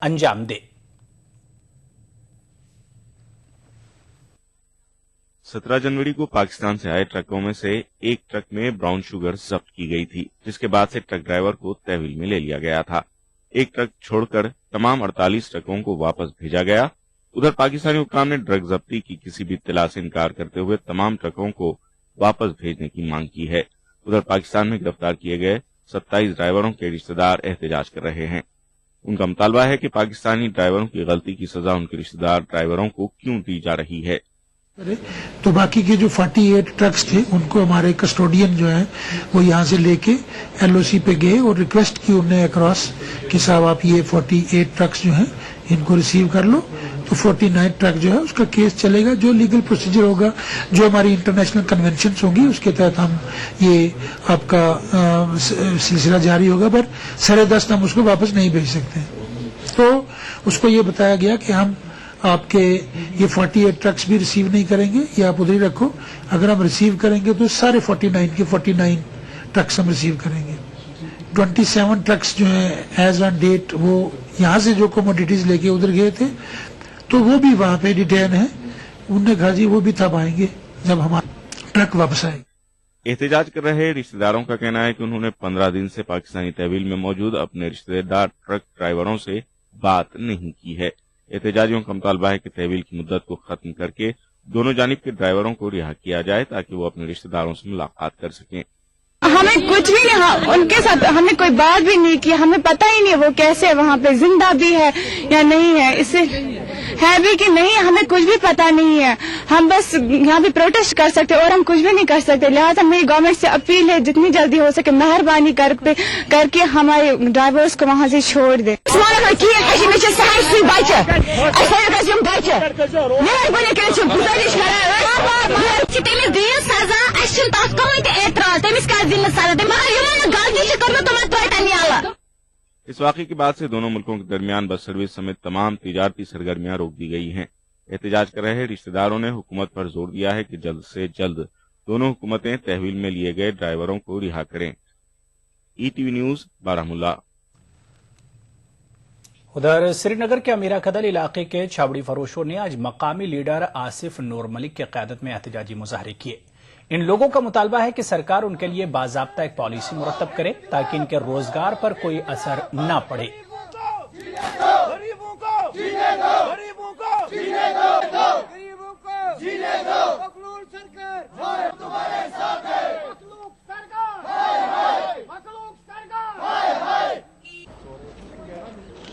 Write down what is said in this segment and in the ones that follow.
अंजाम दे। 17 जनवरी को पाकिस्तान से आए ट्रकों में से एक ट्रक में ब्राउन शुगर जब्त की गई थी, जिसके बाद से ट्रक ड्राइवर को तहवील में ले लिया गया था। एक ट्रक छोड़कर तमाम 48 ट्रकों को वापस भेजा गया। उधर पाकिस्तानी हुक्काम ने ड्रग जब्ती की किसी भी इत्तला से इनकार करते हुए तमाम ट्रकों को वापस भेजने की मांग की है। उधर पाकिस्तान में गिरफ्तार किए गए 27 ड्राइवरों के रिश्तेदार एहतजाज कर रहे हैं। उनका मुतालबा है कि पाकिस्तानी ड्राइवरों की गलती की सजा उनके रिश्तेदार ड्राइवरों को क्यों दी जा रही है। तो बाकी के जो 48 ट्रक्स थे उनको हमारे कस्टोडियन जो है वो यहाँ से लेके LOC पे गए और रिक्वेस्ट की उन्हें अक्रॉस कि साहब आप ये 48 ट्रक्स जो हैं इनको रिसीव कर लो। तो 49 ट्रक जो है उसका केस चलेगा, जो लीगल प्रोसीजर होगा, जो हमारी इंटरनेशनल कन्वेंशंस होंगी उसके तहत हम ये आपका सिलसिला जारी होगा, पर सरे दस्त हम उसको वापस नहीं भेज सकते। तो उसको ये बताया गया कि हम आपके ये 48 ट्रक्स भी रिसीव नहीं करेंगे, ये आप उधर ही रखो। अगर हम रिसीव करेंगे तो सारे 49 ट्रक्स हम रिसीव करेंगे। 27 ट्रक्स जो है एज ऑन डेट वो यहाँ से जो कमोडिटीज लेके उधर गए थे तो वो भी वहाँ पे डिटेन है। उनने कहा जी वो भी तब आएंगे जब हमारा ट्रक वापस आएगा। एहतजाज कर रहे रिश्तेदारों का कहना है कि उन्होंने 15 दिन से पाकिस्तानी तहवील में मौजूद अपने रिश्तेदार ट्रक ड्राइवरों से बात नहीं की है। एहतजाजियों का मुतालबा है कि तहवील की मुद्दत को खत्म करके दोनों जानिब के ड्राइवरों को रिहा किया जाए ताकि वो अपने रिश्तेदारों से मुलाकात कर सकें। हमें कुछ भी नहीं, उनके साथ हमने कोई बात भी नहीं की, हमें पता ही नहीं वो कैसे वहाँ पे जिंदा भी है या नहीं है, इससे है भी कि नहीं हमें कुछ भी पता नहीं है। हम बस यहाँ पे प्रोटेस्ट कर सकते और हम कुछ भी नहीं कर सकते। लिहाजा मेरी गवर्नमेंट से अपील है जितनी जल्दी हो सके मेहरबानी करके हमारे ड्राइवर्स को वहाँ से छोड़ दे। इस वाक़े के बाद से दोनों मुल्कों के दरमियान बस सर्विस समेत तमाम तिजारती सरगर्मियां रोक दी गई हैं। एहतजाज कर रहे रिश्तेदारों ने हुकूमत पर जोर दिया है कि जल्द से जल्द दोनों हुकूमतें तहवील में लिए गए ड्राइवरों को रिहा करें। ETV news Baramulla. उधर श्रीनगर के अमीरा कदल इलाके के छावड़ी फरोशों ने आज मकामी लीडर आसिफ नूर मलिक की क़यादत में एहतजाजी मुजाहरे किए। इन लोगों का मुतालबा है कि सरकार उनके लिए बाज़ाब्ता एक पॉलिसी मुरतब करे ताकि इनके रोजगार पर कोई असर न पड़े।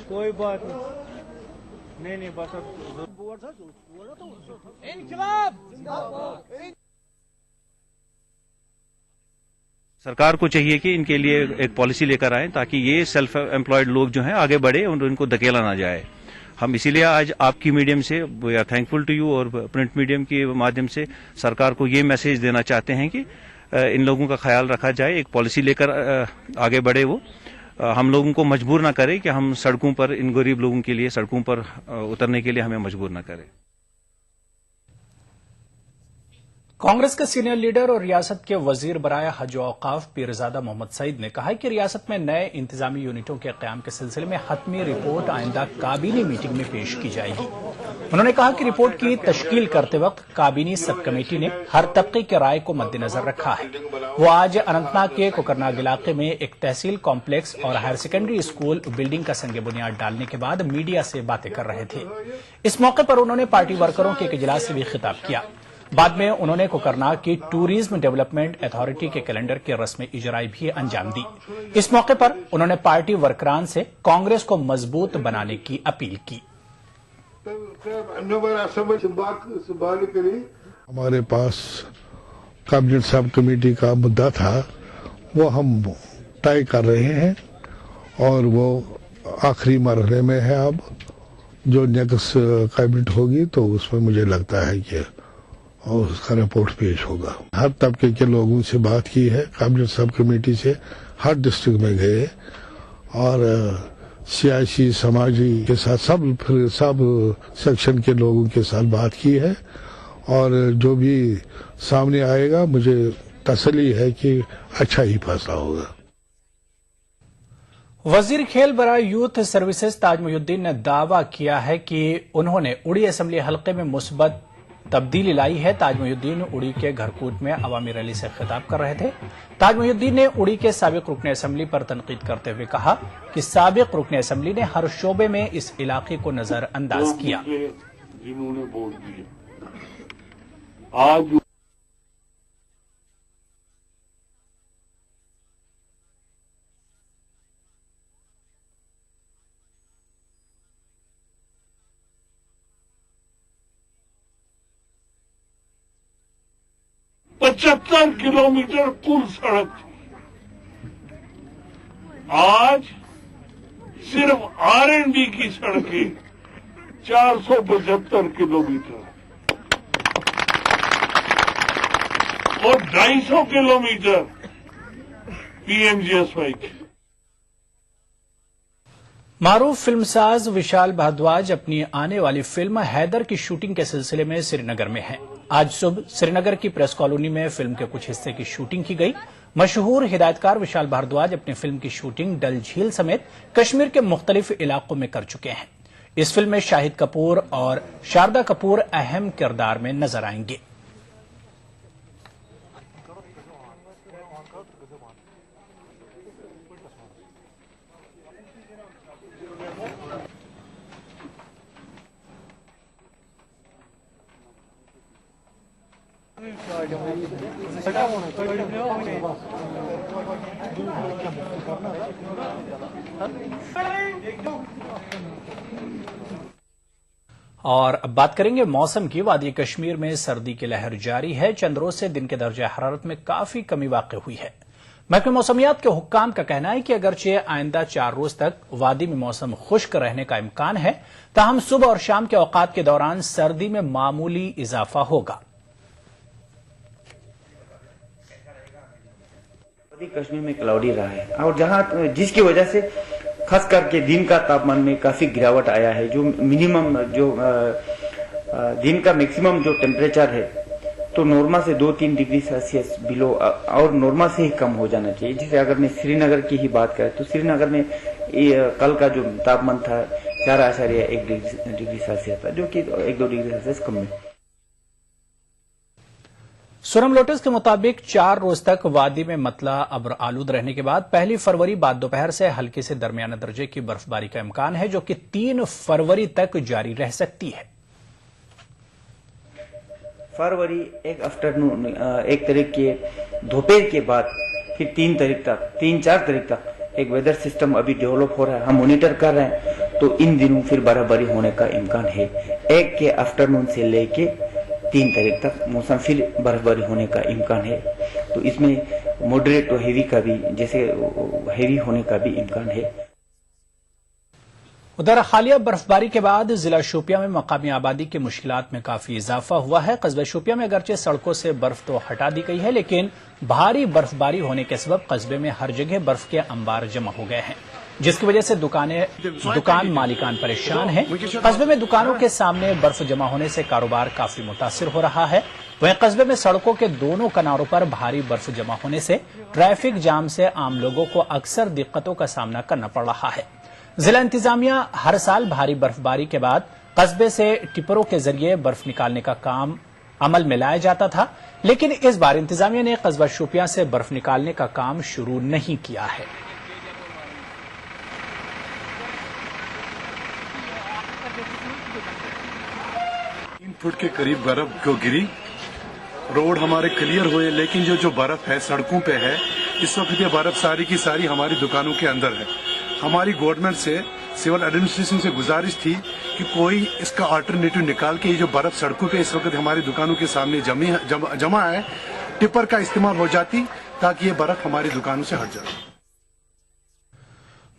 कोई बात नहीं बस सरकार को चाहिए कि इनके लिए एक पॉलिसी लेकर आए ताकि ये सेल्फ एम्प्लॉयड लोग जो हैं आगे बढ़े और इनको धकेला ना जाए। हम इसीलिए आज आपकी मीडियम से we are thankful to you और प्रिंट मीडियम के माध्यम से सरकार को ये मैसेज देना चाहते हैं कि इन लोगों का ख्याल रखा जाए, एक पॉलिसी लेकर आगे बढ़े, वो हम लोगों को मजबूर ना करे कि हम सड़कों पर इन गरीब लोगों के लिए सड़कों पर उतरने के लिए हमें मजबूर ना करे। कांग्रेस के सीनियर लीडर और रियासत के वजीर बराए हज औकाफ पीरजादा मोहम्मद सईद ने कहा है कि रियासत में नए इंतजामी यूनिटों के क़याम के सिलसिले में हतमी रिपोर्ट आइंदा काबीनी मीटिंग में पेश की जाएगी। उन्होंने कहा कि रिपोर्ट की तश्कील करते वक्त काबीनी सब कमेटी ने हर तबके की राय को मद्देनजर रखा है। वो आज अनंतनाग के कोकरनाग इलाके में एक तहसील कॉम्प्लेक्स और हायर सेकेंडरी स्कूल बिल्डिंग का संग बुनियाद डालने के बाद मीडिया से बातें कर रहे थे। इस मौके पर उन्होंने पार्टी वर्करों के एक इजलास से भी खिताब किया। बाद में उन्होंने कोकरनाग की टूरिज्म डेवलपमेंट अथॉरिटी के कैलेंडर की रस्म इजराई भी अंजाम दी। इस मौके पर उन्होंने पार्टी वर्करान से कांग्रेस को मजबूत बनाने की अपील की। हमारे पास कैबिनेट सब कमेटी का मुद्दा था, वो हम तय कर रहे हैं और वो आखिरी मरहले में है। अब जो नेक्स्ट कैबिनेट होगी तो उसमें मुझे लगता है कि और उसका रिपोर्ट पेश होगा। हर तबके के लोगों से बात की है, कैबिनेट सब कमेटी से हर डिस्ट्रिक्ट में गए और सियासी समाजी के साथ सब सेक्शन के लोगों के साथ बात की है और जो भी सामने आएगा मुझे तसल्ली है कि अच्छा ही फैसला होगा। वजीर खेल बराए यूथ सर्विसेज ताज मोहिउद्दीन ने दावा किया है कि उन्होंने उड़ी असेंबली हलके में मुस्बत तब्दीली लाई है। ताज मोहिउद्दीन उड़ी के घरकूट में अवामी रैली से खिताब कर रहे थे। ताज मोहिउद्दीन ने उड़ी के साबिक रुकन असेंबली पर तनकीद करते हुए कहा कि साबिक रुकन असेंबली ने हर शोबे में इस इलाके को नजरअंदाज किया। जिन्होंने वोट दिए आज पचहत्तर किलोमीटर कुल सड़क थी, आज सिर्फ R&D की सड़कें 475 किलोमीटर और 250 किलोमीटर PMGSY के। मारूफ फिल्मसाज विशाल भारद्वाज अपनी आने वाली फिल्म हैदर की शूटिंग के सिलसिले में श्रीनगर में हैं। आज सुबह श्रीनगर की प्रेस कॉलोनी में फिल्म के कुछ हिस्से की शूटिंग की गई। मशहूर हिदायतकार विशाल भारद्वाज अपनी फिल्म की शूटिंग डल झील समेत कश्मीर के मुख्तलिफ इलाकों में कर चुके हैं। इस फिल्म में शाहिद कपूर और शारदा कपूर अहम किरदार में नजर आएंगे। और अब बात करेंगे मौसम की। वादी कश्मीर में सर्दी की लहर जारी है। चंद रोज से दिन के दर्जा हरारत में काफी कमी वाक़ हुई है। महकमे मौसमियात के हुक्काम का कहना है कि अगरचे आइंदा 4 रोज तक वादी में मौसम खुश्क रहने का इम्कान है, ताहम सुबह और शाम के औकात के दौरान सर्दी में मामूली इजाफा होगा। कश्मीर में क्लाउडी रहा है और जहां जिसकी वजह से खास करके दिन का तापमान में काफी गिरावट आया है। जो मिनिमम जो दिन का मैक्सिमम जो टेम्परेचर है तो नॉर्मल से 2-3 डिग्री सेल्सियस बिलो और नॉर्मल से ही कम हो जाना चाहिए। जैसे अगर मैं श्रीनगर की ही बात करें तो श्रीनगर में कल का जो तापमान था 4.1 डिग्री सेल्सियस था, जो कि 1-2 डिग्री सेल्सियस कम है। सुरम लोटस के मुताबिक 4 रोज तक वादी में मतला अब्र आलूद रहने के बाद 1 फरवरी बाद दोपहर से हल्की से दरमियाना दर्जे की बर्फबारी का इम्कान है, जो कि 3 फरवरी तक जारी रह सकती है। फरवरी एक आफ्टरनून 1 तारीख के दोपहर के बाद फिर 3-4 तारीख तक एक वेदर सिस्टम अभी डेवलप हो रहा है, हम मॉनिटर कर रहे हैं। तो इन दिनों फिर बर्फबारी होने का इम्कान है। 1 के आफ्टरनून से लेके 3 तारीख तक मौसम फिर बर्फबारी होने का इम्कान है। तो इसमें मॉडरेट और हेवी का भी, जैसे हेवी होने का भी इम्कान है। उधर हालिया बर्फबारी के बाद जिला शोपियां में मकामी आबादी की मुश्किलात में काफी इजाफा हुआ है। कस्बे शोपियां में अगरचे सड़कों से बर्फ तो हटा दी गई है, लेकिन भारी बर्फबारी होने के सबब कस्बे में हर जगह बर्फ के अंबार जमा हो गए हैं, जिसकी वजह से दुकान मालिकान परेशान हैं। कस्बे में दुकानों के सामने बर्फ जमा होने से कारोबार काफी मुतासिर हो रहा है। वहीं कस्बे में सड़कों के दोनों किनारों पर भारी बर्फ जमा होने से ट्रैफिक जाम से आम लोगों को अक्सर दिक्कतों का सामना करना पड़ रहा है। जिला इंतजामिया हर साल भारी बर्फबारी के बाद कस्बे से टिपरों के जरिए बर्फ निकालने का काम अमल में लाया जाता था, लेकिन इस बार इंतजामिया ने कस्बा शोपियां से बर्फ निकालने का काम शुरू नहीं किया है। 3 फुट के करीब बर्फ को गिरी। रोड हमारे क्लियर हुए, लेकिन जो बर्फ है सड़कों पे है, इस वक्त ये बर्फ सारी की सारी हमारी दुकानों के अंदर है। हमारी गवर्नमेंट से, सिविल एडमिनिस्ट्रेशन से गुजारिश थी कि कोई इसका अल्टरनेटिव निकाल के ये जो बर्फ सड़कों पे इस वक्त हमारी दुकानों के सामने जमा है, टिपर का इस्तेमाल हो जाती ताकि ये बर्फ हमारी दुकानों से हट जाए।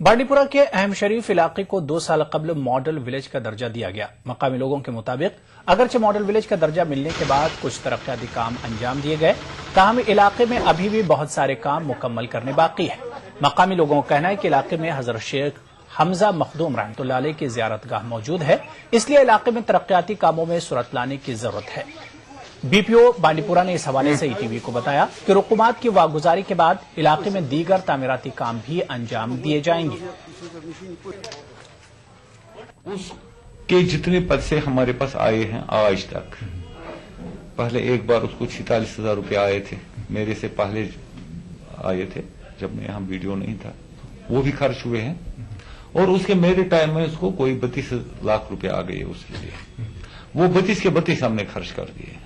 बांडीपुरा के अहम शरीफ इलाके को 2 साल कबल मॉडल विलेज का दर्जा दिया गया। मकामी लोगों के मुताबिक अगरचे मॉडल विलेज का दर्जा मिलने के बाद कुछ तरक्याती काम अंजाम दिए गए, ताहम इलाके में अभी भी बहुत सारे काम मुकम्मल करने बाकी है। मकामी लोगों का कहना है कि इलाके में हजरत शेख हमजा मखदूम रहमतुल्लाह अलैह की ज़ियारतगाह मौजूद है, इसलिए इलाके में तरक्याती कामों में सुरत लाने की जरूरत है। बीपीओ बांडीपुरा ने इस हवाले से ईटीवी को बताया कि रुकूमात की वागुजारी के बाद इलाके में दीगर तामीराती काम भी अंजाम दिए जाएंगे। उसके जितने पैसे हमारे पास आए हैं आज तक, पहले एक बार उसको 46,000 रुपये आए थे, मेरे से पहले आए थे जब मैं यहाँ वीडियो नहीं था, वो भी खर्च हुए हैं। और उसके मेरे टाइम में उसको कोई 32 लाख रुपए आ गए उसके लिए, वो 32 के 32 हमने खर्च कर दिए।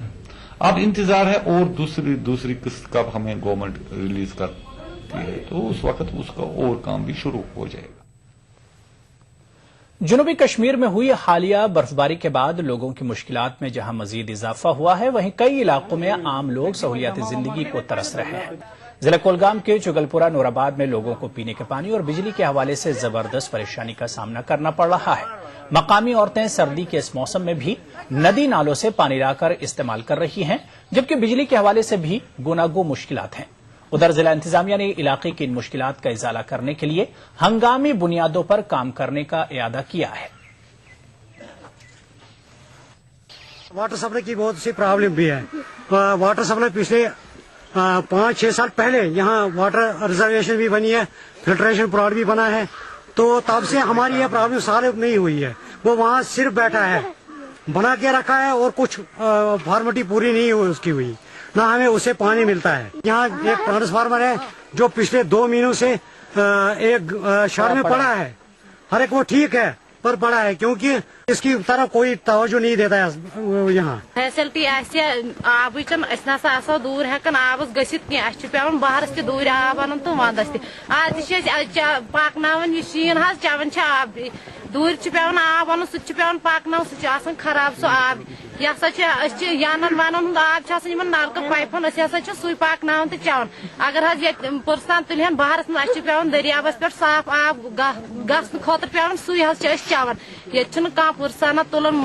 अब इंतजार है और दूसरी किस्त कब हमें गवर्नमेंट रिलीज करती है, तो उस वक्त उसका और काम भी शुरू हो जाएगा। जनूबी कश्मीर में हुई हालिया बर्फबारी के बाद लोगों की मुश्किलात में जहां मजीद इजाफा हुआ है, वहीं कई इलाकों में आम लोग सहूलियाती जिंदगी को तरस रहे हैं। जिला कोलगाम के चुगलपुरा नूराबाद में लोगों को पीने के पानी और बिजली के हवाले से जबरदस्त परेशानी का सामना करना पड़ रहा है। मकामी औरतें सर्दी के इस मौसम में भी नदी नालों से पानी लाकर इस्तेमाल कर रही हैं, जबकि बिजली के हवाले से भी गुनागो मुश्किलात हैं। उधर जिला इंतजामिया ने इलाके की इन मुश्किलात का इजाला करने के लिए हंगामी बुनियादों पर काम करने का इरादा किया है। वाटर सप्लाई की बहुत सी प्रॉब्लम भी है। वाटर सप्लाई पिछले 5-6 साल पहले यहाँ वाटर रिजर्वेशन भी बनी है, फिल्ट्रेशन प्लांट भी बना है, तो तब से हमारी यह प्रॉब्लम सॉल्व नहीं हुई है। वो वहाँ सिर्फ बैठा है, बना के रखा है और कुछ फॉर्मेलिटी पूरी नहीं हुई उसकी हुई, ना हमें उससे पानी मिलता है। यहाँ एक ट्रांसफार्मर है जो पिछले 2 महीनों से एक शहर में पड़ा है, हर एक वो ठीक है पर पड़ा है, क्योंकि इसकी तरफ कोई तवज्जो नहीं देता है यहाँ। फैसिलिटी आब ना दूर हेकन आबस गसित पे बहरस ते दूर आब अन तो वंदस आज पकन शीन चवन आब दूर पे आब अन सह पकन सह खराब सह आब यह यानन वानन आब नलक पाइपन सह पकन तो चवन अगर पुरसान तुलहन बहरस पे दरियाबस पे साफ आब गसन खुद पे चवन ये पुरसाना तुलन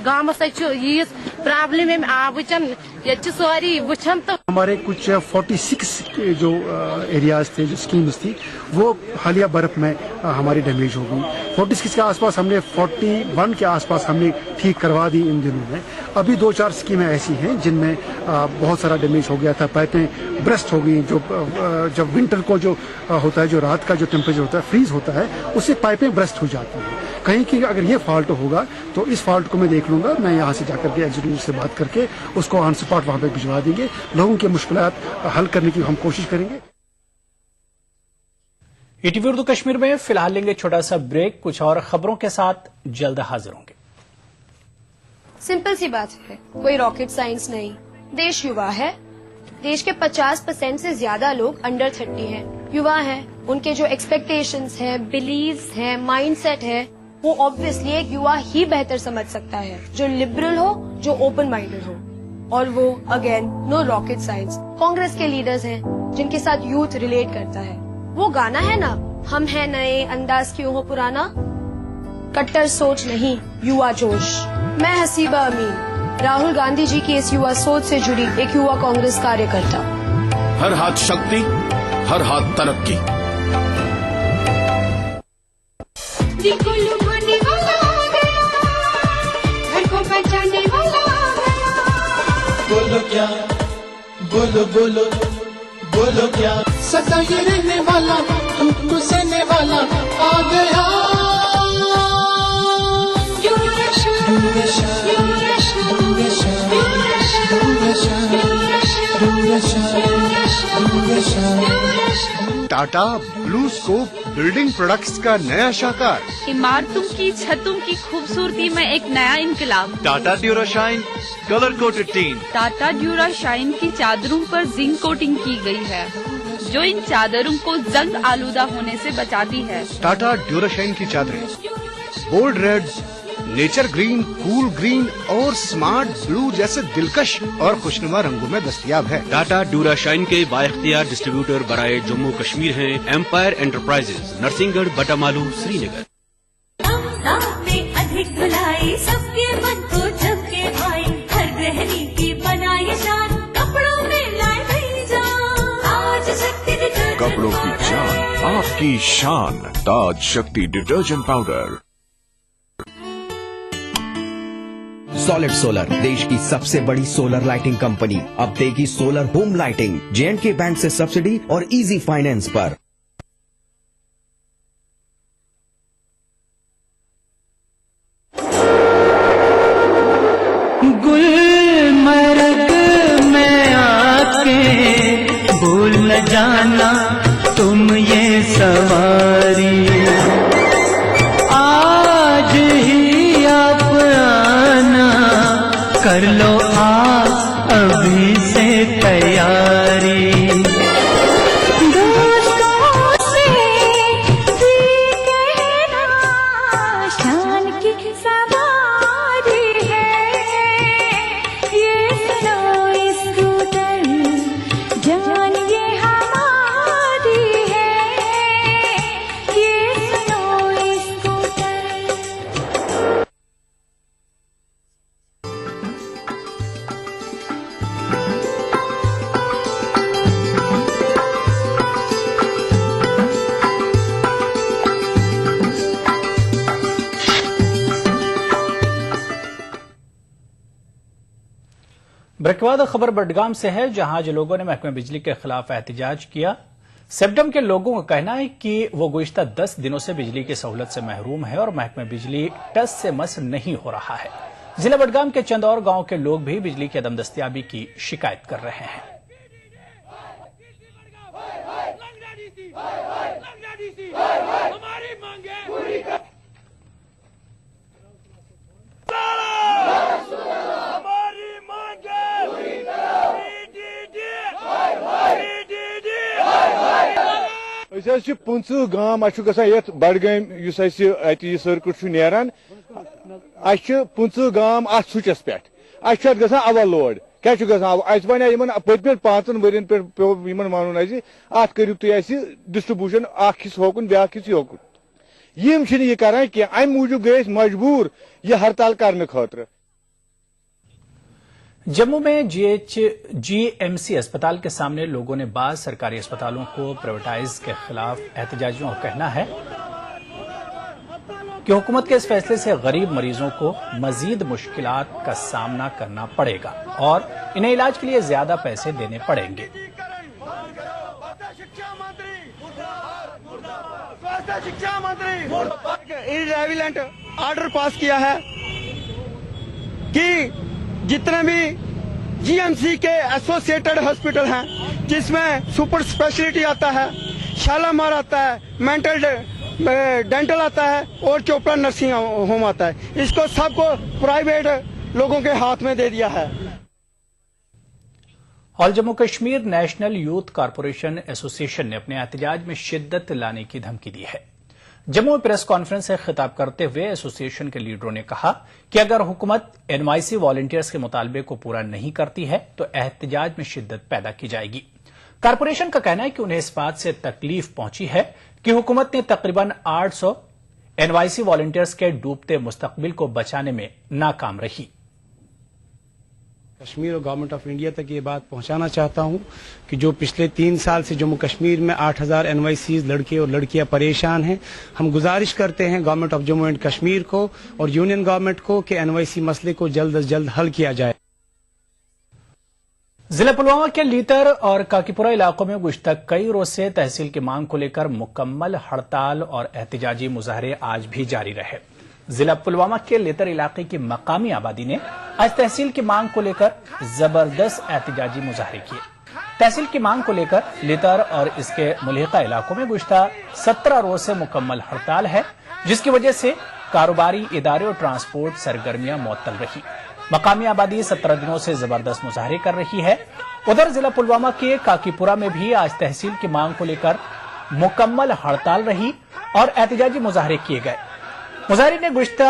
गाँव यीज प्रॉब्लम आबचन ये सारी वुचन। तो हमारे कुछ 46 जो एरियाज थे, जो स्कीम्स थी, वो हालिया बर्फ में हमारी डैमेज हो गई। 46 के आसपास हमने 41 के आसपास हमने ठीक करवा दी इन दिनों में। अभी 2-4 स्कीमें ऐसी हैं जिनमें बहुत सारा डैमेज हो गया था, पाइपें ब्रस्ट हो गई। जो जब विंटर को जो होता है, जो रात का जो टेम्परेचर होता है, फ्रीज होता है, उससे पाइपें ब्रस्ट हो जाती हैं। कहीं की अगर ये फॉल्ट होगा तो इस फॉल्ट को मैं देख लूंगा, मैं यहाँ से जाकर के एग्जीक्यूटिव से बात करके उसको ऑन स्पॉट वहां पे भिजवा देंगे। लोगों की मुश्किलात हल करने की हम कोशिश करेंगे। ईटीवी उर्दू कश्मीर में फिलहाल लेंगे छोटा सा ब्रेक, कुछ और खबरों के साथ जल्द हाजिर होंगे। सिंपल सी बात है, कोई रॉकेट साइंस नहीं। देश युवा है, देश के 50% से ज्यादा लोग अंडर 30 हैं, युवा हैं। उनके जो एक्सपेक्टेशंस हैं, बिलीव्स हैं, माइंडसेट है, वो ऑब्वियसली एक युवा ही बेहतर समझ सकता है, जो लिबरल हो, जो ओपन माइंडेड हो। और वो again no rocket science. Congress के लीडर्स हैं जिनके साथ यूथ रिलेट करता है। वो गाना है ना, हम है नए, अंदाज क्यों हो पुराना। कट्टर सोच नहीं, युवा जोश। मैं हसीबा अमीन, राहुल गांधी जी की इस युवा सोच से जुड़ी एक युवा कांग्रेस कार्यकर्ता। हर हाथ शक्ति, हर हाथ तरक्की। घर को बचाने वाला बोलो क्या, बोलो बोलो बोलो क्या। सदा ये रहने वाला, तुमको सहने वाला आ गया। Tata blue scope building products का नया शाखा। इमारतों की छतों की खूबसूरती में एक नया इनकलाब। Tata Durashine colour coated tin. Tata Durashine की चादरों पर जिंक कोटिंग की गई है, जो इन चादरों को जंग आलूदा होने से बचाती है। टाटा ड्यूराशाइन की चादरें bold red, nature green, cool green और स्मार्ट ब्लू जैसे दिलकश और खुशनुमा रंगों में दस्तयाब है। टाटा ड्यूराशाइन के बाइख्तियार डिस्ट्रीब्यूटर बराए जम्मू कश्मीर हैं एम्पायर एंटरप्राइजेज, नरसिंहगढ़, बटामालू, श्रीनगर। अधिक धुलाई सबके मन को झपके भाई, हर गृहिणी की बनाई शान, कपड़ों में लाए नई जान। आज शक्ति डिटर्जेंट, कपड़ों की जान, आपकी शान। ताज शक्ति डिटर्जेंट पाउडर। सॉलिड सोलर, देश की सबसे बड़ी सोलर लाइटिंग कंपनी, अब देगी solar home lighting J&K bank से सब्सिडी और इजी फाइनेंस पर। गुलमर्ग में आके भूल न जाना तुम ये सवारी, आज ही आप आना, कर लो आप अभी से तैयारी। ब्रेक के बाद खबर बडगाम से है, जहां आज लोगों ने महकमे बिजली के खिलाफ एहतजाज किया। सेप्टम के लोगों का कहना है कि वो गुज़िश्ता 10 दिनों से बिजली की सहूलत से महरूम है और महकमे बिजली टस से मस नहीं हो रहा है। जिला बडगाम के चंद और गांव के लोग भी बिजली की अदम दस्तियाबी की शिकायत कर रहे हैं। पंचह गाम गसान बडगाम सर्किट नेरान 50 गाम अत स्विचस पे गसान ओवरलोड क्या बन पत्म 5 वर्यन पे वन अत करू तुम डिस्ट्रीब्यूशन हिस्स होकुन ब्या हिस्स होकुन यम यह करान की अम मूजूब गए मजबूर यह हड़ताल करने खतर। जम्मू में GMC अस्पताल के सामने लोगों ने बाज़ सरकारी अस्पतालों को प्राइवेटाइज के खिलाफ एहतजाजियों का कहना है कि हुकूमत के इस फैसले से गरीब मरीजों को मजीद मुश्किलात का सामना करना पड़ेगा और इन्हें इलाज के लिए ज्यादा पैसे देने पड़ेंगे। शिक्षा मंत्री इरेविलेंट ऑर्डर पास किया है कि जितने भी GMC के एसोसिएटेड हॉस्पिटल हैं, जिसमें सुपर स्पेशलिटी आता है, शालामार आता है, मेंटल डेंटल आता है और चोपड़ा नर्सिंग होम आता है, इसको सबको प्राइवेट लोगों के हाथ में दे दिया है। All Jammu Kashmir national youth corporation association ने अपने एहतजाज में शिद्दत लाने की धमकी दी है। जम्मू में प्रेस कॉन्फ्रेंस से खिताब करते हुए एसोसिएशन के लीडरों ने कहा कि अगर हुकूमत NYC वॉलंटियर्स के मुतालबे को पूरा नहीं करती है तो एहतजाज में शिद्दत पैदा की जाएगी। कारपोरेशन का कहना है कि उन्हें इस बात से तकलीफ पहुंची है कि हुकूमत ने तकरीबन 800 NYC वॉलंटियर्स के डूबते मुस्तकबिल को बचाने में नाकाम रही। कश्मीर और गवर्नमेंट ऑफ इंडिया तक ये बात पहुंचाना चाहता हूं कि जो पिछले 3 साल से जम्मू कश्मीर में 8000 NYCs लड़के और लड़कियां परेशान हैं। हम गुजारिश करते हैं government of Jammu and Kashmir को और यूनियन गवर्नमेंट को कि NYC मसले को जल्द से जल्द हल किया जाए। जिला पुलवामा के लीतर और काकीपुरा इलाकों में गुज़िश्ता कई रोज से तहसील की मांग को लेकर मुकम्मल हड़ताल और एहतजाजी मुजाहरे आज भी जारी रहे। जिला पुलवामा के लेतर इलाके की मकामी आबादी ने आज तहसील की मांग को लेकर जबरदस्त एहतजाजी मुजाहरे किए। तहसील की मांग को लेकर लेतर और इसके मुल्हिका इलाकों में गुज़िश्ता 17 रोज से मुकम्मल हड़ताल है, जिसकी वजह से कारोबारी इदारे और ट्रांसपोर्ट सरगर्मियां मुअत्तल रही। मकामी आबादी 17 दिनों से जबरदस्त मुजाहरे कर रही है। उधर जिला पुलवामा के काकीपुरा में भी आज तहसील की मांग को लेकर मुकम्मल हड़ताल रही और एहतजाजी मुजाहरे किए गए। मुजाहिरीन ने गुज़िश्ता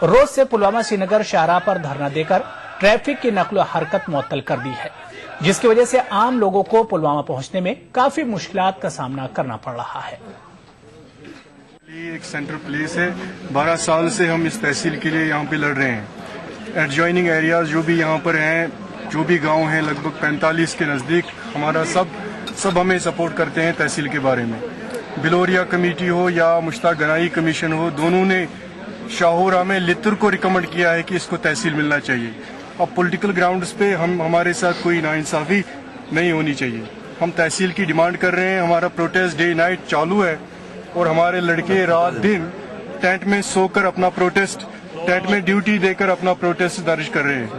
रोज से पुलवामा श्रीनगर शाहराह पर धरना देकर ट्रैफिक की नक्ल हरकत मुअत्तल कर दी है, जिसकी वजह से आम लोगों को पुलवामा पहुंचने में काफी मुश्किलात का सामना करना पड़ रहा है। एक सेंट्रल प्लेस है, 12 साल से हम इस तहसील के लिए यहाँ पे लड़ रहे हैं। एडजॉइनिंग एरियाज जो भी यहाँ पर हैं, जो भी गांव हैं, लगभग 45 के नज़दीक, हमारा सब हमें सपोर्ट करते हैं तहसील के बारे में। बिलोरिया कमेटी हो या मुश्ताक गनाई कमीशन हो, दोनों ने शाहौरा में लित्र को रिकमेंड किया है कि इसको तहसील मिलना चाहिए। अब पॉलिटिकल ग्राउंड्स पे हमारे साथ कोई नाइंसाफी नहीं होनी चाहिए। हम तहसील की डिमांड कर रहे हैं। हमारा प्रोटेस्ट डे नाइट चालू है और हमारे लड़के रात दिन टेंट में सोकर अपना प्रोटेस्ट, टेंट में ड्यूटी देकर अपना प्रोटेस्ट दर्ज कर रहे हैं।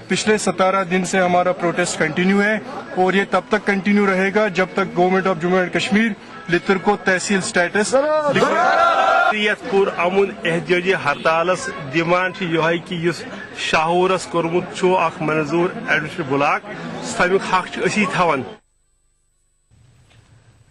पिछले 17 दिन से हमारा प्रोटेस्ट कंटिन्यू है और ये तब तक कंटिन्यू रहेगा जब तक government of Jammu and Kashmir लित्र को तहसील स्टेटस पूर अमुन एहतजाजी हड़तालस डिमांड यह कि शाहौरस कोर्मुत मंजूर एडमिनिस्ट्रेटिव ब्लॉक तमिक हक असी थवन।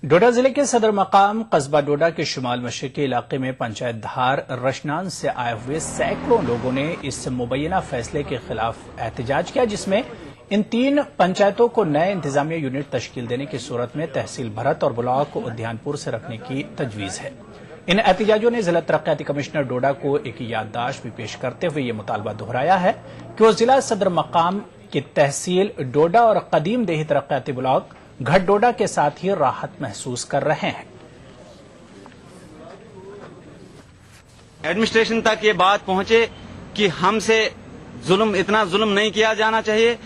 डोडा जिले के सदर मकाम कस्बा डोडा के शुमाल मशरकी इलाके में पंचायत धार रशनान से आए हुए सैकड़ों लोगों ने इस मुबैना फैसले के खिलाफ एहतजाज किया, जिसमें इन 3 पंचायतों को नए इंतजामिया यूनिट तश्कील देने की सूरत में तहसील भरत और ब्लॉक उद्यानपुर से रखने की तजवीज है। इन एहतजाजों ने जिला तरक्याती कमिश्नर डोडा को एक याददाश्त भी पेश करते हुए ये मुतालबा दोहराया है कि वो जिला सदर मकाम की तहसील डोडा और कदीम देही तरक्याती ब्लॉक घटडोडा के साथ ही राहत महसूस कर रहे हैं। एडमिनिस्ट्रेशन तक ये बात पहुंचे कि हमसे इतना जुल्म नहीं किया जाना चाहिए,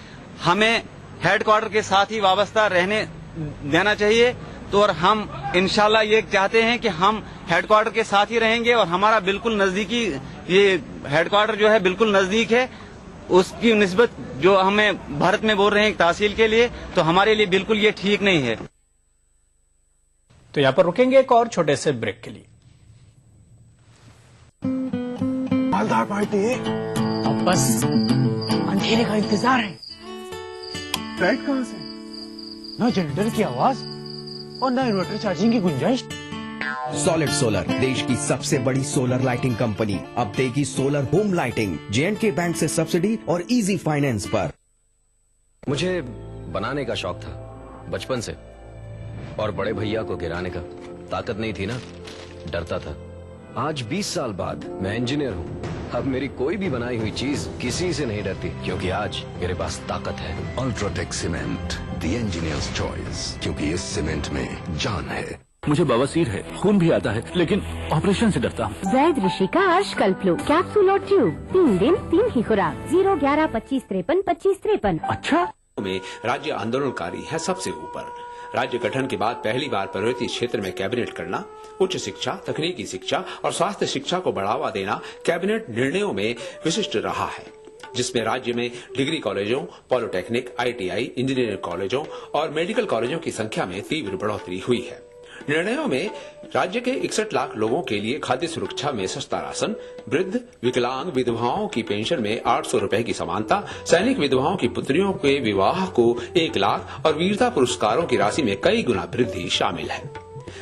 हमें हेडक्वार्टर के साथ ही वाबस्ता रहने देना चाहिए। तो और हम इंशाल्लाह ये चाहते हैं कि हम हेडक्वार्टर के साथ ही रहेंगे और हमारा बिल्कुल नजदीकी ये हेडक्वार्टर जो है बिल्कुल नजदीक है। उसकी निस्बत जो हमें भारत में बोल रहे हैं तहसील के लिए, तो हमारे लिए बिल्कुल ये ठीक नहीं है। तो यहां पर रुकेंगे एक और छोटे से ब्रेक के लिए। मालदार पार्टी अब बस अंधेरे का इंतजार है। लाइट कहां से? ना जनरेटर की आवाज और ना इन्वर्टर चार्जिंग की गुंजाइश। सॉलिड सोलर देश की सबसे बड़ी सोलर लाइटिंग कंपनी अब देगी solar home lighting J&K bank से सब्सिडी और इजी फाइनेंस पर। मुझे बनाने का शौक था बचपन से, और बड़े भैया को गिराने का ताकत नहीं थी ना, डरता था। आज 20 साल बाद मैं इंजीनियर हूँ। अब मेरी कोई भी बनाई हुई चीज किसी से नहीं डरती, क्योंकि आज मेरे पास ताकत है। UltraTech cement, the engineers choice, क्योंकि इस सीमेंट में जान है। मुझे बवासीर है, खून भी आता है, लेकिन ऑपरेशन से डरता हूँ। जैद ऋषि का आजकल कैप्सूल और ट्यूब, 3 दिन 3 ही खुराक, 01125532553। अच्छा, में राज्य आंदोलनकारी है सबसे ऊपर। राज्य गठन के बाद पहली बार पर्वतीय क्षेत्र में कैबिनेट करना, उच्च शिक्षा, तकनीकी शिक्षा और स्वास्थ्य शिक्षा को बढ़ावा देना कैबिनेट निर्णयों में विशिष्ट रहा है, जिसमें राज्य में डिग्री कॉलेजों, पॉलिटेक्निक, ITI, इंजीनियरिंग कॉलेजों और मेडिकल कॉलेजों की संख्या में तीव्र बढ़ोतरी हुई है। निर्णयों में राज्य के 61 लाख लोगों के लिए खाद्य सुरक्षा में सस्ता राशन, वृद्ध, विकलांग विधवाओं की पेंशन में 800 रुपए की समानता, सैनिक विधवाओं की पुत्रियों के विवाह को 1 लाख और वीरता पुरस्कारों की राशि में कई गुना वृद्धि शामिल है।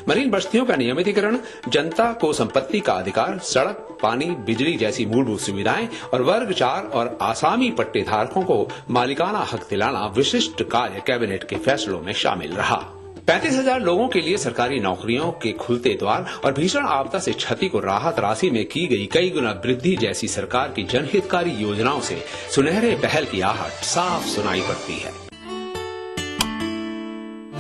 मरीन बस्तियों का नियमितीकरण, जनता को संपत्ति का अधिकार, सड़क, पानी, बिजली जैसी मूलभूत सुविधाएं और वर्ग 4 और आसामी पट्टे धारकों को मालिकाना हक दिलाना विशिष्ट कार्य कैबिनेट के फैसलों में शामिल रहा। 35,000 लोगों के लिए सरकारी नौकरियों के खुलते द्वार और भीषण आपदा से क्षति को राहत राशि में की गई कई गुना वृद्धि जैसी सरकार की जनहितकारी योजनाओं से सुनहरे पहल की आहट साफ सुनाई पड़ती है।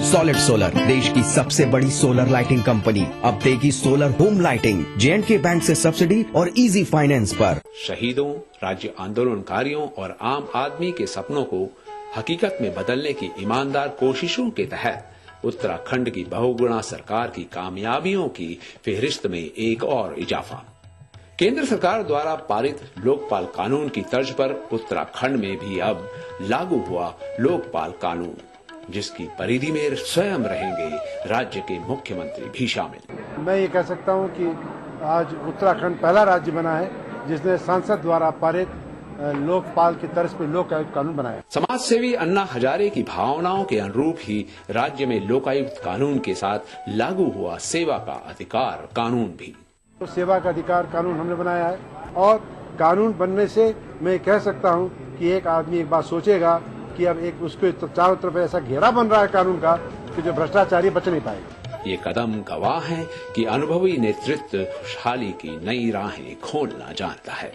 सॉलिड सोलर देश की सबसे बड़ी सोलर लाइटिंग कंपनी अब देगी solar home lighting J&K bank से सब्सिडी और इजी फाइनेंस पर। शहीदों, राज्य आंदोलनकारियों और आम आदमी के सपनों को हकीकत में बदलने की ईमानदार कोशिशों के तहत उत्तराखंड की बहुगुणा सरकार की कामयाबियों की फेहरिस्त में एक और इजाफा। केंद्र सरकार द्वारा पारित लोकपाल कानून की तर्ज पर उत्तराखंड में भी अब लागू हुआ लोकपाल कानून, जिसकी परिधि में स्वयं रहेंगे राज्य के मुख्यमंत्री भी शामिल। मैं ये कह सकता हूँ कि आज उत्तराखंड पहला राज्य बना है जिसने संसद द्वारा पारित लोकपाल की तर्ज पर लोक आयुक्त कानून बनाया। समाज सेवी अन्ना हजारे की भावनाओं के अनुरूप ही राज्य में लोकायुक्त कानून के साथ लागू हुआ सेवा का अधिकार कानून भी। तो सेवा का अधिकार कानून हमने बनाया है, और कानून बनने से मैं कह सकता हूं कि एक आदमी एक बात सोचेगा कि अब एक उसके चारों तरफ ऐसा घेरा बन रहा है कानून का कि जो भ्रष्टाचारी बच नहीं पाएगा। ये कदम गवाह है कि अनुभवी नेतृत्व खुशहाली की नई राहें खोलना जानता है।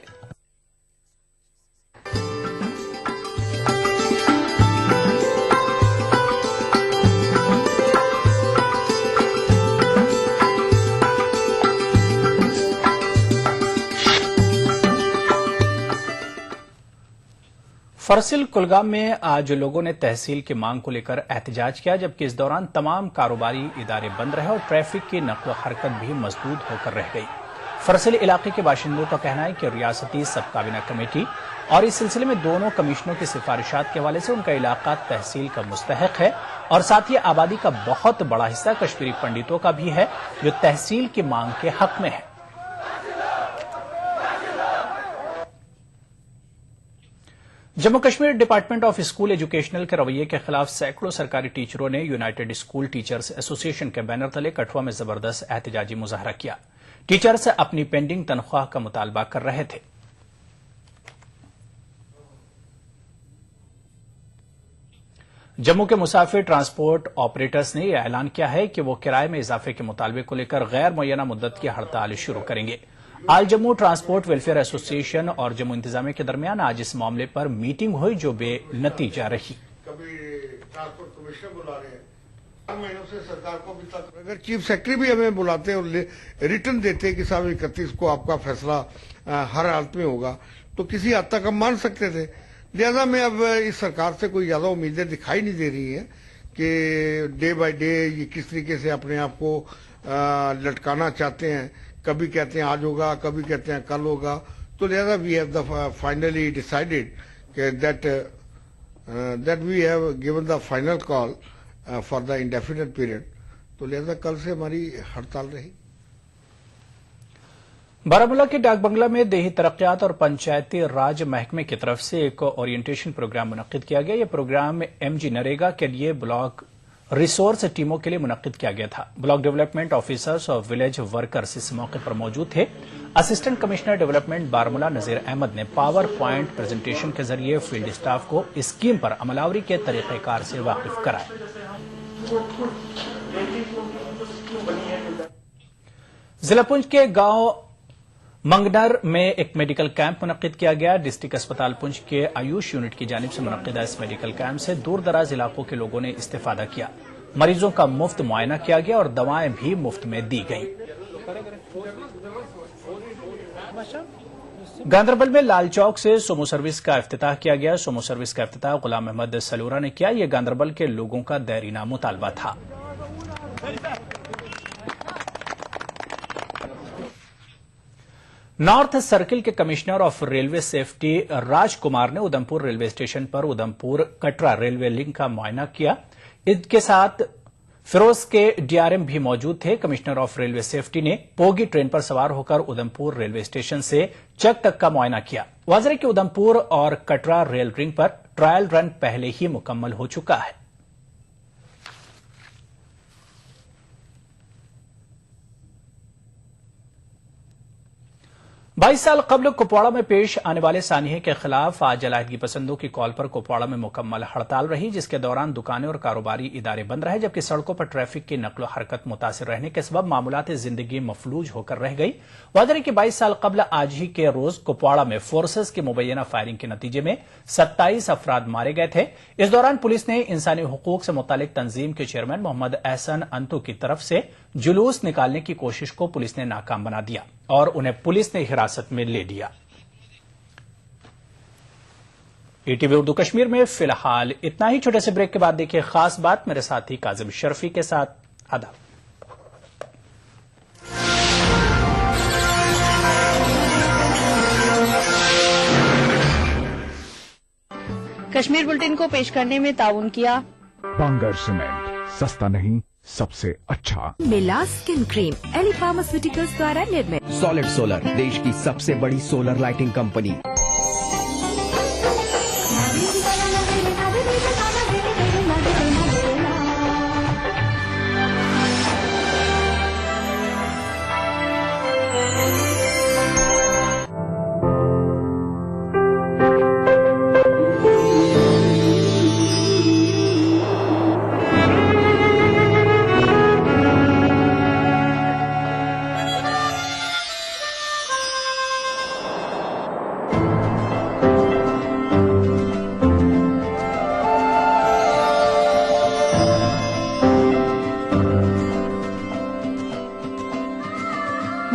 फरसिल कुलगाम में आज लोगों ने तहसील की मांग को लेकर एहतजाज किया, जबकि इस दौरान तमाम कारोबारी इदारे बंद रहे और ट्रैफिक की नक्ल हरकत भी मजबूत होकर रह गई। फरसिल इलाके के बाशिंदों का कहना है कि रियासती सब काबीना कमेटी और इस सिलसिले में दोनों कमिश्नरों की सिफारिशात के हवाले से उनका इलाका तहसील का मुस्तहक है और साथ ही आबादी का बहुत बड़ा हिस्सा कश्मीरी पंडितों का भी है जो तहसील की मांग के हक में है। Jammu Kashmir department of school educational के रवैये के खिलाफ सैकड़ों सरकारी टीचरों ने यूनाइटेड स्कूल टीचर्स एसोसिएशन के बैनर तले कठुआ में जबरदस्त एहतजाजी मुजाहरा किया। टीचर्स अपनी पेंडिंग तनख्वाह का मुतालबा कर रहे थे। जम्मू के मुसाफिर ट्रांसपोर्ट ऑपरेटर्स ने यह ऐलान किया है कि वो किराए में इजाफे के मुतालबे को लेकर गैर मुय्यना मुद्दत की हड़ताल शुरू करेंगे। आल जम्मू ट्रांसपोर्ट वेलफेयर एसोसिएशन और जम्मू इंतजामिया के दरमियान आज इस मामले पर मीटिंग हुई जो बेनतीजा रही। कभी ट्रांसपोर्ट कमिश्नर बुला रहे हैं, 4 महीनों से सरकार को अभी तक, अगर चीफ सेक्रेटरी भी हमें बुलाते हैं और रिटर्न देते हैं कि साहब 31 को आपका फैसला हर हालत में होगा, तो किसी हद तक हम मान सकते थे। लिहाजा में अब इस सरकार से कोई ज्यादा उम्मीदें दिखाई नहीं दे रही है कि डे बाय डे ये किस तरीके से अपने आप को लटकाना चाहते हैं। कभी कहते हैं आज होगा, कभी कहते हैं कल होगा। तो लिहाजा we have finally decided that we have given the final call for the indefinite period. तो लिहाजा कल से हमारी हड़ताल रही। बारामूला के डाक बंगला में देही तरक्यात और पंचायती राज महकमे की तरफ से एक ओरिएंटेशन प्रोग्राम मुनक्किद किया गया। यह प्रोग्राम एमजी नरेगा के लिए ब्लॉक रिसोर्स टीमों के लिए मुनक्किद किया गया था। ब्लॉक डेवलपमेंट ऑफिसर्स और विलेज वर्कर्स इस मौके पर मौजूद थे। Assistant commissioner development Baramulla Nazir Ahmad ने पावर पॉइंट प्रेजेंटेशन के जरिए फील्ड स्टाफ को स्कीम पर अमलावरी के तरीकेकार से वाकिफ कराया। जिला पुंछ के गांव मंगनर में एक मेडिकल कैंप मुनक्किद किया गया। डिस्ट्रिक्ट अस्पताल पुंछ के आयुष यूनिट की जानिब से मुनक्किदा इस मेडिकल कैंप से दूर दराज इलाकों के लोगों ने इस्तेफादा किया। मरीजों का मुफ्त मुआयना किया गया और दवाएं भी मुफ्त में दी गईं। गांदरबल में लाल चौक से सोमो सर्विस का इफ्तिताह किया गया। सोमो सर्विस का इफ्तिताह गुलाम अहमद सलूरा ने किया। यह गांदरबल के लोगों का देरीना मुतालबा था। नॉर्थ सर्किल के कमिश्नर ऑफ रेलवे सेफ्टी राजकुमार ने उधमपुर रेलवे स्टेशन पर उधमपुर कटरा रेलवे लिंक का मुआयना किया। इसके साथ फिरोज के डीआरएम भी मौजूद थे। कमिश्नर ऑफ रेलवे सेफ्टी ने पोगी ट्रेन पर सवार होकर उधमपुर रेलवे स्टेशन से चक तक का मुआयना किया। वाजरे के उधमपुर और कटरा रेल रिंग पर ट्रायल रन पहले ही मुकम्मल हो चुका है। बाईस साल कबल कुपवाड़ा में पेश आने वाले सानिहे के खिलाफ आज अलायदगी पसंदों की कॉल पर कुपवाड़ा में मुकम्मल हड़ताल रही, जिसके दौरान दुकानें और कारोबारी इदारे बंद रहे, जबकि सड़कों पर ट्रैफिक की नकलो हरकत मुतासिर रहने के सबब मामूलाती जिंदगी मफलूज होकर रह गई। वादरे की 22 साल कबल आज ही के रोज कुपवाड़ा में फोर्सेस की मुबैना फायरिंग के नतीजे में 27 अफराद मारे गए थे। इस दौरान पुलिस ने इंसानी हुकूक से मुतालिक तंजीम के चेयरमैन मोहम्मद एहसन अंतु की तरफ से जुलूस निकालने की कोशिश को पुलिस ने नाकाम बना दिया और उन्हें पुलिस ने हिरासत में ले लिया। ईटीवी उर्दू कश्मीर में फिलहाल इतना ही। छोटे से ब्रेक के बाद देखिए खास बात मेरे साथी काजिम शर्फी के साथ। आदाब। कश्मीर बुलेटिन को पेश करने में ताउन किया बांगर सीमेंट, सस्ता नहीं सबसे अच्छा। मिला स्किन क्रीम एली फार्मास्यूटिकल्स द्वारा निर्मित। सॉलिड सोलर, देश की सबसे बड़ी सोलर लाइटिंग कंपनी।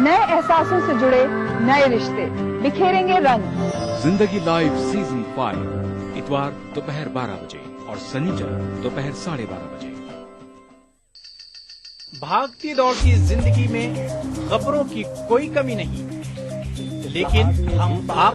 नए एहसासों से जुड़े नए रिश्ते, बिखेरेंगे रंग। जिंदगी लाइव सीजन 5 इतवार दोपहर 12 बजे और शनिवार दोपहर 12:30 बजे। भागती दौड़ती जिंदगी में खबरों की कोई कमी नहीं, लेकिन हम आप